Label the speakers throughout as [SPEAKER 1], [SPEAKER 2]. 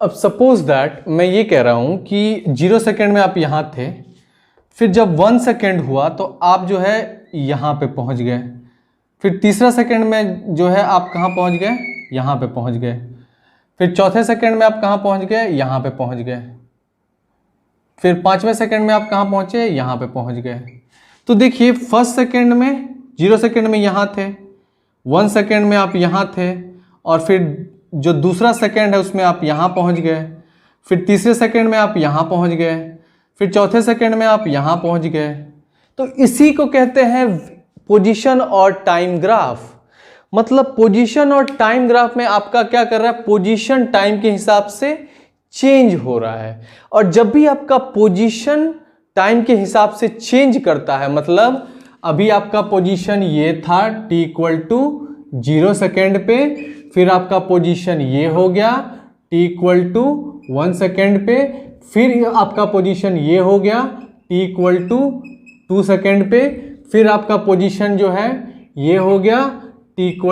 [SPEAKER 1] अब suppose that मैं ये कह रहा हूँ कि 0 सेकेंड में आप यहाँ थे, फिर जब 1 सेकेंड हुआ तो आप जो है यहाँ पे पहुँच गए, फिर तीसरा सेकेंड में जो है आप कहाँ पहुँच गए, यहाँ पे पहुँच गए, फिर चौथे सेकेंड में आप कहाँ पहुँच गए, यहाँ पे पहुँच गए, फिर 5वें सेकेंड में आप कहाँ पहुँचे, यहाँ पे पहुँच गए। तो देखिए फर्स्ट सेकेंड में 0 सेकेंड में यहाँ थे, 1 सेकेंड में आप यहाँ थे, और फिर जो दूसरा सेकेंड है उसमें आप यहाँ पहुँच गए, फिर तीसरे सेकेंड में आप यहाँ पहुँच गए, फिर चौथे सेकेंड में आप यहाँ पहुँच गए। तो इसी को कहते हैं पोजीशन और टाइम ग्राफ। मतलब पोजीशन और टाइम ग्राफ में आपका क्या कर रहा है, पोजीशन टाइम के हिसाब से चेंज हो रहा है। और जब भी आपका पोजीशन टाइम के हिसाब से चेंज करता है, मतलब अभी आपका पोजीशन ये था t = 0 सेकेंड पे, फिर आपका पोजीशन ये हो गया t = 1 सेकेंड पे, फिर आपका पोजीशन ये हो गया t = 2 सेकेंड पे, फिर आपका पोजीशन जो है ये हो गया t =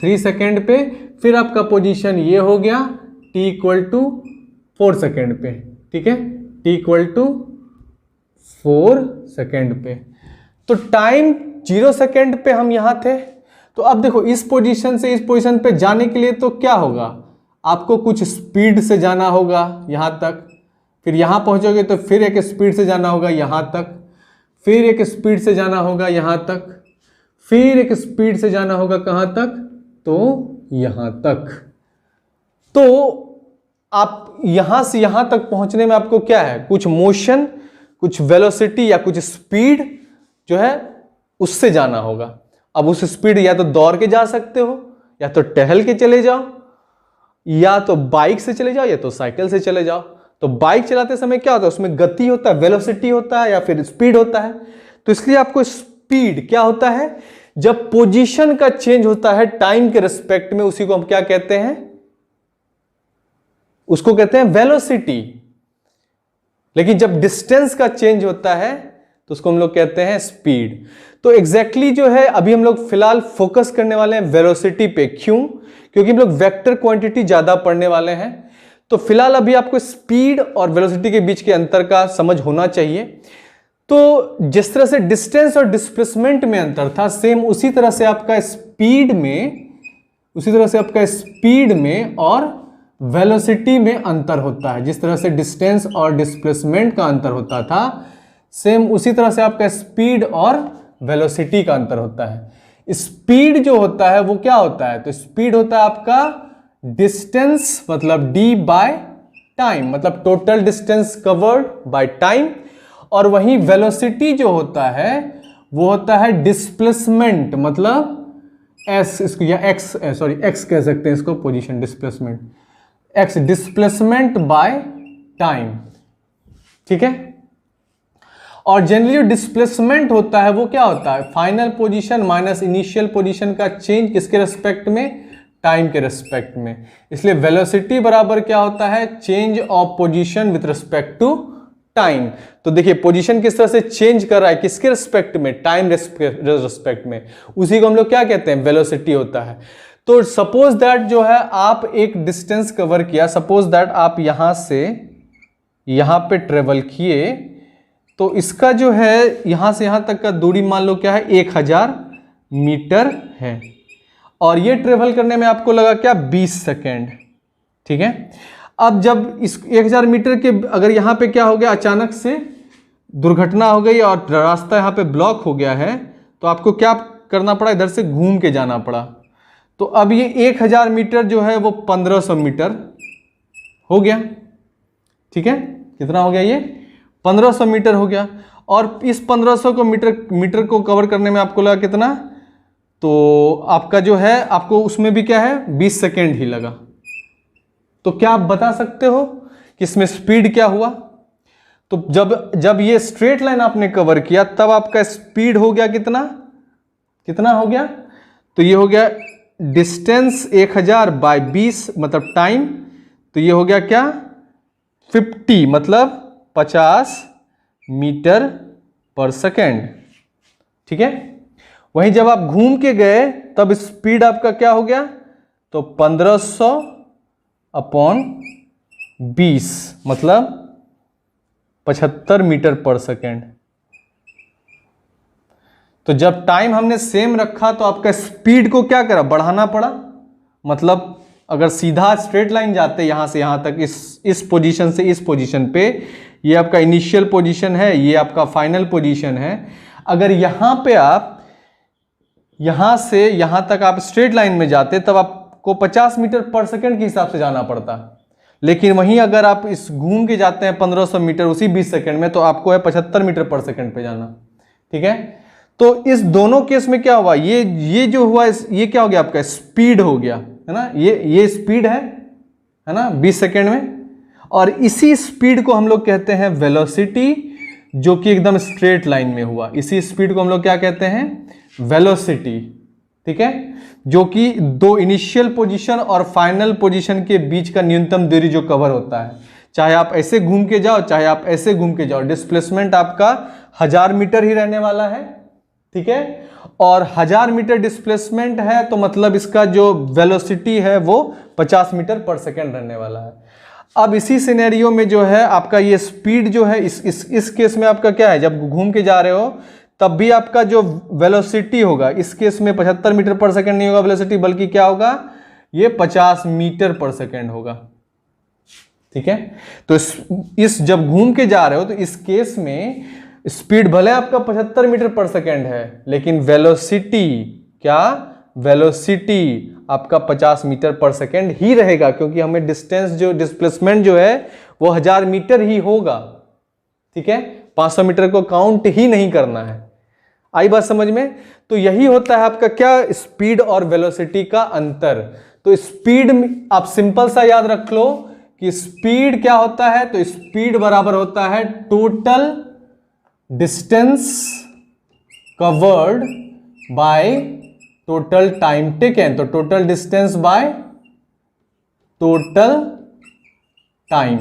[SPEAKER 1] 3 सेकेंड पे, फिर आपका पोजीशन ये हो गया t = 4 सेकेंड पे। ठीक है, t = 4 सेकेंड पे। तो टाइम 0 सेकेंड पे हम यहाँ थे। तो अब देखो इस पोजीशन से इस पोजीशन पे जाने के लिए तो क्या होगा, आपको कुछ स्पीड से जाना होगा यहाँ तक, फिर यहाँ पहुँचोगे तो फिर एक स्पीड से जाना होगा यहाँ तक, फिर एक स्पीड से जाना होगा यहाँ तक, फिर एक स्पीड से जाना होगा कहाँ तक, तो यहाँ तक। तो आप यहाँ से यहाँ तक पहुँचने में आपको क्या है, कुछ मोशन, कुछ वेलोसिटी या कुछ स्पीड जो है उससे जाना होगा। अब उस स्पीड या तो दौड़ के जा सकते हो, या तो टहल के चले जाओ, या तो बाइक से चले जाओ, या तो साइकिल से चले जाओ। तो बाइक चलाते समय क्या होता है, उसमें गति होता है, वेलोसिटी होता है, या फिर स्पीड होता है। तो इसलिए आपको स्पीड क्या होता है, जब पोजीशन का चेंज होता है टाइम के रिस्पेक्ट में, उसी को हम क्या कहते हैं, उसको कहते हैं वेलोसिटी। लेकिन जब डिस्टेंस का चेंज होता है तो उसको हम लोग कहते हैं स्पीड। तो एग्जैक्टली जो है अभी हम लोग फिलहाल फोकस करने वाले हैं वेलोसिटी पे। क्यों? क्योंकि हम लोग वेक्टर क्वांटिटी ज्यादा पढ़ने वाले हैं। तो फिलहाल अभी आपको स्पीड और वेलोसिटी के बीच के अंतर का समझ होना चाहिए। तो जिस तरह से डिस्टेंस और डिस्प्लेसमेंट में अंतर था, सेम उसी तरह से आपका स्पीड में और वेलोसिटी में अंतर होता है। जिस तरह से डिस्टेंस और डिस्प्लेसमेंट का अंतर होता था, सेम उसी तरह से आपका स्पीड और वेलोसिटी का अंतर होता है। स्पीड जो होता है वो क्या होता है, तो स्पीड होता है आपका डिस्टेंस मतलब d बाय टाइम, मतलब total distance covered by time. और वहीं वेलोसिटी जो होता है वो होता है डिस्प्लेसमेंट, मतलब s, इसको या x कह सकते हैं इसको, position displacement, x displacement by time. ठीक है। और जनरली जो डिस्प्लेसमेंट होता है वो क्या होता है, final position minus initial position का चेंज किसके रेस्पेक्ट में, टाइम के रेस्पेक्ट में। इसलिए वेलोसिटी बराबर क्या होता है, change of position with respect to time. तो देखिए पोजीशन किस तरह से चेंज कर रहा है, किसके रिस्पेक्ट में, टाइम रिस्पेक्ट में, उसी को हम लोग क्या कहते हैं, वेलोसिटी होता है। तो सपोज दैट जो है आप एक डिस्टेंस कवर किया, सपोज दैट आप यहां से यहां पे ट्रेवल किए, तो इसका जो है यहां से यहां तक का दूरी मान लो क्या है, 1000 मीटर है। और ये ट्रेवल करने में आपको लगा क्या, 20 सेकेंड। ठीक है। अब जब इस 1000 मीटर के अगर यहाँ पे क्या हो गया, अचानक से दुर्घटना हो गई और रास्ता यहाँ पे ब्लॉक हो गया है, तो आपको क्या करना पड़ा, इधर से घूम के जाना पड़ा। तो अब ये 1000 मीटर जो है वो 1500 मीटर हो गया। ठीक है, कितना हो गया, ये 1500 मीटर हो गया। और इस 1500 को मीटर को कवर करने में आपको लगा कितना, तो आपका जो है आपको उसमें भी क्या है, 20 सेकेंड ही लगा। तो क्या आप बता सकते हो कि इसमें स्पीड क्या हुआ? तो जब ये स्ट्रेट लाइन आपने कवर किया तब आपका स्पीड हो गया कितना हो गया, तो ये हो गया डिस्टेंस 1000 बाय 20 मतलब टाइम, तो ये हो गया क्या, 50 मतलब 50 मीटर पर सेकेंड। ठीक है। वहीं जब आप घूम के गए तब स्पीड आपका क्या हो गया, तो 1500 अपॉन 20 मतलब 75 मीटर पर सेकेंड। तो जब टाइम हमने सेम रखा तो आपका स्पीड को क्या करा, बढ़ाना पड़ा। मतलब अगर सीधा स्ट्रेट लाइन जाते यहां से यहां तक, इस पोजीशन से इस पोजीशन पे, ये आपका इनिशियल पोजीशन है, ये आपका फाइनल पोजीशन है। अगर यहां पे आप यहां से यहां तक आप स्ट्रेट लाइन में जाते तब आपको 50 मीटर पर सेकंड के हिसाब से जाना पड़ता। लेकिन वहीं अगर आप इस घूम के जाते हैं 1500 मीटर उसी 20 सेकंड में, तो आपको है 75 मीटर पर सेकंड पे जाना। ठीक है, तो इस दोनों केस में क्या हुआ, ये जो हुआ ये क्या हो गया, आपका स्पीड हो गया, है ना। ये स्पीड है ना 20 सेकंड में। और इसी स्पीड को हम लोग कहते हैं वेलोसिटी, जो कि एकदम स्ट्रेट लाइन में हुआ। इसी स्पीड को हम लोग क्या कहते हैं, वेलोसिटी। ठीक है, जो कि दो इनिशियल पोजीशन और फाइनल पोजीशन के बीच का न्यूनतम दूरी जो कवर होता है। चाहे आप ऐसे घूम के जाओ, चाहे आप ऐसे घूम के जाओ, डिस्प्लेसमेंट आपका 1000 मीटर ही रहने वाला है। ठीक है, और 1000 मीटर डिस्प्लेसमेंट है तो मतलब इसका जो वेलोसिटी है वो 50 मीटर पर सेकेंड रहने वाला है। अब इसी सिनेरियो में जो है आपका ये स्पीड जो है, इस केस में आपका क्या है, जब घूम के जा रहे हो तब भी आपका जो वेलोसिटी होगा, इस केस में 75 मीटर पर सेकेंड नहीं होगा वेलोसिटी, बल्कि क्या होगा, ये 50 मीटर पर सेकेंड होगा। ठीक है, तो इस जब घूम के जा रहे हो तो इस केस में स्पीड भले आपका 75 मीटर पर सेकेंड है, लेकिन वेलोसिटी क्या, वेलोसिटी आपका 50 मीटर पर सेकेंड ही रहेगा, क्योंकि हमें डिस्टेंस जो डिस्प्लेसमेंट जो है वो 1000 मीटर ही होगा। ठीक है, 500 मीटर को काउंट ही नहीं करना है। आई बात समझ में। तो यही होता है आपका क्या, स्पीड और वेलोसिटी का अंतर। तो स्पीड आप सिंपल सा याद रख लो कि स्पीड क्या होता है, तो स्पीड बराबर होता है total distance covered by total time taken. तो total distance by total time,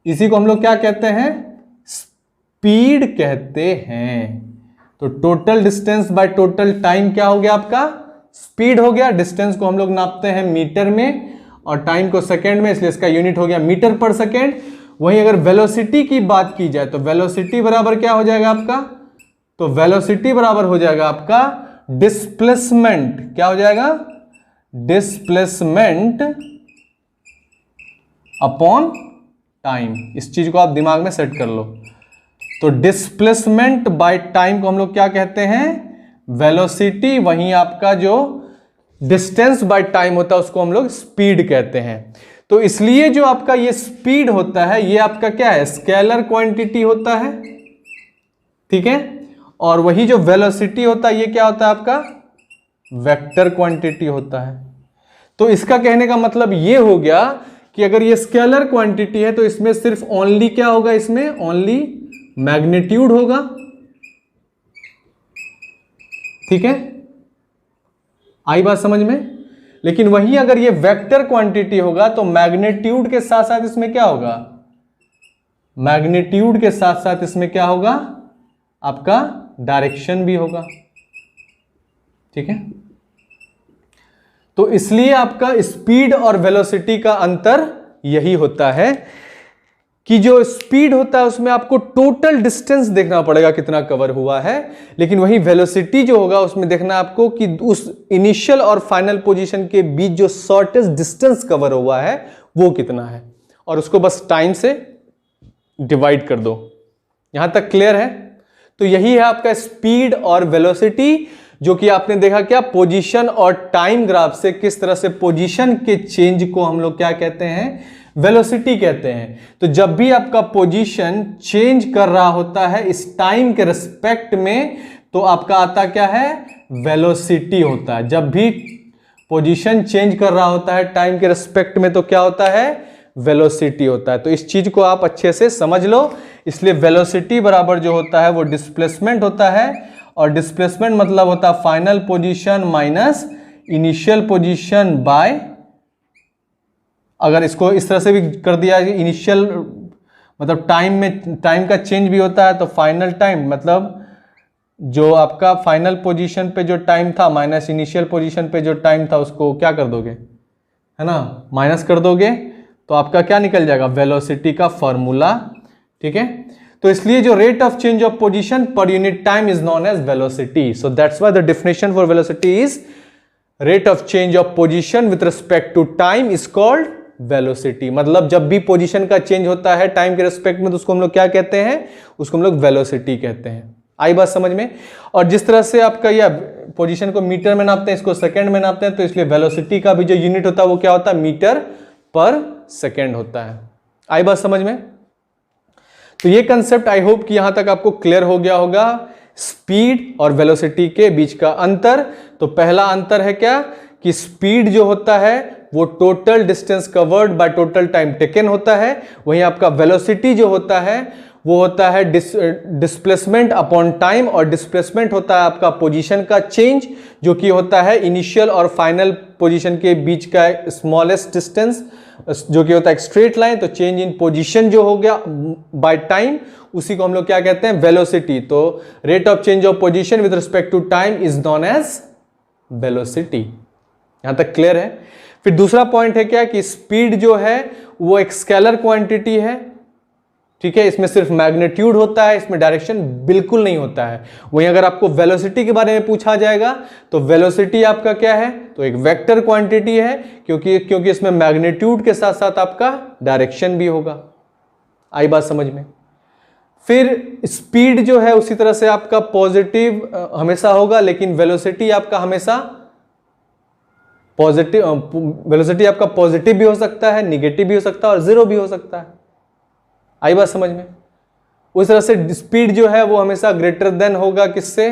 [SPEAKER 1] इसी को हम लोग क्या कहते हैं, स्पीड कहते हैं। तो total distance by total time क्या हो गया, आपका स्पीड हो गया। डिस्टेंस को हम लोग नापते हैं मीटर में और टाइम को सेकेंड में, इसलिए इसका यूनिट हो गया मीटर पर सेकेंड। वहीं अगर वेलोसिटी की बात की जाए तो वेलोसिटी बराबर क्या हो जाएगा आपका, तो वेलोसिटी बराबर हो जाएगा आपका डिस्प्लेसमेंट। क्या हो जाएगा, डिस्प्लेसमेंट अपॉन टाइम। इस चीज को आप दिमाग में सेट कर लो। तो डिस्प्लेसमेंट बाय टाइम को हम लोग क्या कहते हैं, वेलोसिटी। वहीं आपका जो डिस्टेंस बाय टाइम होता है उसको हम लोग स्पीड कहते हैं। तो इसलिए जो आपका ये स्पीड होता है ये आपका क्या है, स्केलर क्वांटिटी होता है। ठीक है, और वही जो वेलोसिटी होता है ये क्या होता है आपका, वेक्टर क्वांटिटी होता है। तो इसका कहने का मतलब ये हो गया कि अगर ये स्केलर क्वांटिटी है तो इसमें सिर्फ ओनली क्या होगा, इसमें ओनली मैग्नीट्यूड होगा। ठीक है, आई बात समझ में। लेकिन वहीं अगर ये वेक्टर क्वांटिटी होगा तो मैग्नीट्यूड के साथ साथ इसमें क्या होगा, मैग्नीट्यूड के साथ साथ इसमें क्या होगा, आपका डायरेक्शन भी होगा। ठीक है, तो इसलिए आपका स्पीड और वेलोसिटी का अंतर यही होता है कि जो स्पीड होता है उसमें आपको टोटल डिस्टेंस देखना पड़ेगा कितना कवर हुआ है, लेकिन वही वेलोसिटी जो होगा उसमें देखना आपको कि उस इनिशियल और फाइनल पोजीशन के बीच जो शॉर्टेस्ट डिस्टेंस कवर हुआ है वो कितना है, और उसको बस टाइम से डिवाइड कर दो। यहां तक क्लियर है। तो यही है आपका स्पीड और वेलोसिटी, जो कि आपने देखा क्या, पोजीशन और टाइम ग्राफ से किस तरह से पोजीशन के चेंज को हम लोग क्या कहते हैं, वेलोसिटी कहते हैं। तो जब भी आपका पोजीशन चेंज कर रहा होता है इस टाइम के रिस्पेक्ट में, तो आपका आता क्या है, वेलोसिटी होता है। जब भी पोजीशन चेंज कर रहा होता है टाइम के रिस्पेक्ट में तो क्या होता है, वेलोसिटी होता है। तो इस चीज को आप अच्छे से समझ लो। इसलिए वेलोसिटी बराबर जो होता है वो डिस्प्लेसमेंट होता है, और डिस्प्लेसमेंट मतलब होता है final position minus initial position by, अगर इसको इस तरह से भी कर दिया कि इनिशियल मतलब टाइम का चेंज भी होता है, तो फाइनल टाइम मतलब जो आपका फाइनल पोजीशन पे जो टाइम था माइनस इनिशियल पोजीशन पे जो टाइम था उसको क्या कर दोगे, है ना, माइनस कर दोगे। तो आपका क्या निकल जाएगा, वेलोसिटी का फॉर्मूला। ठीक है, तो इसलिए जो rate of change of position पर unit time is known as velocity. So that's why the definition for velocity is rate of change of position with respect to time is called velocity. मतलब जब भी position का change होता है time के respect में तो उसको हम लोग क्या कहते हैं, उसको हम लोग वेलोसिटी कहते हैं। आई बात समझ में। और जिस तरह से आपका यह पोजीशन को मीटर में नापते हैं, इसको सेकंड में नापते हैं, तो इसलिए वेलोसिटी का भी जो यूनिट होता है वो क्या होता है, मीटर पर सेकंड होता है। आई बात समझ में। तो ये कंसेप्ट आई होप कि यहां तक आपको क्लियर हो गया होगा, स्पीड और वेलोसिटी के बीच का अंतर। तो पहला अंतर है क्या, कि स्पीड जो होता है वो total distance covered by total time taken होता है, वहीं आपका वेलोसिटी जो होता है वो होता है डिस्प्लेसमेंट अपॉन टाइम, और डिस्प्लेसमेंट होता है आपका पोजीशन का चेंज, जो कि होता है इनिशियल और फाइनल पोजीशन के बीच का स्मॉलेस्ट डिस्टेंस, जो कि होता है एक स्ट्रेट लाइन। तो चेंज इन पोजीशन जो हो गया बाय टाइम, उसी को हम लोग क्या कहते हैं, वेलोसिटी। तो rate of change of position with respect to time is known as velocity. यहां तक क्लियर है। फिर दूसरा पॉइंट है क्या, कि स्पीड जो है वो एक स्केलर क्वांटिटी है। ठीक है, इसमें सिर्फ मैग्नीट्यूड होता है, इसमें डायरेक्शन बिल्कुल नहीं होता है। वहीं अगर आपको वेलोसिटी के बारे में पूछा जाएगा तो वेलोसिटी आपका क्या है, तो एक वेक्टर क्वांटिटी है, क्योंकि इसमें मैग्नीट्यूड के साथ साथ आपका डायरेक्शन भी होगा। आई बात समझ में। फिर स्पीड जो है उसी तरह से आपका पॉजिटिव हमेशा होगा, लेकिन वेलोसिटी आपका हमेशा वेलोसिटी आपका पॉजिटिव भी हो सकता है, निगेटिव भी हो सकता है और जीरो भी हो सकता है। आई बात समझ में। उस तरह से स्पीड जो है वो हमेशा ग्रेटर देन होगा किससे,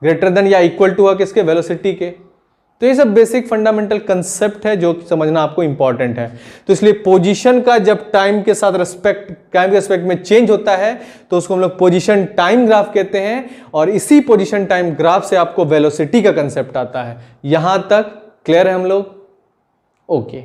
[SPEAKER 1] ग्रेटर देन या इक्वल टू होगा किसके, वेलोसिटी के। तो ये सब बेसिक फंडामेंटल कंसेप्ट है जो समझना आपको इंपॉर्टेंट है। तो इसलिए पोजीशन का जब टाइम के साथ टाइम के रिस्पेक्ट में चेंज होता है तो उसको हम लोग पोजीशन टाइम ग्राफ कहते हैं, और इसी पोजीशन टाइम ग्राफ से आपको वेलोसिटी का कंसेप्ट आता है। यहां तक क्लियर है हम लोग, ओके।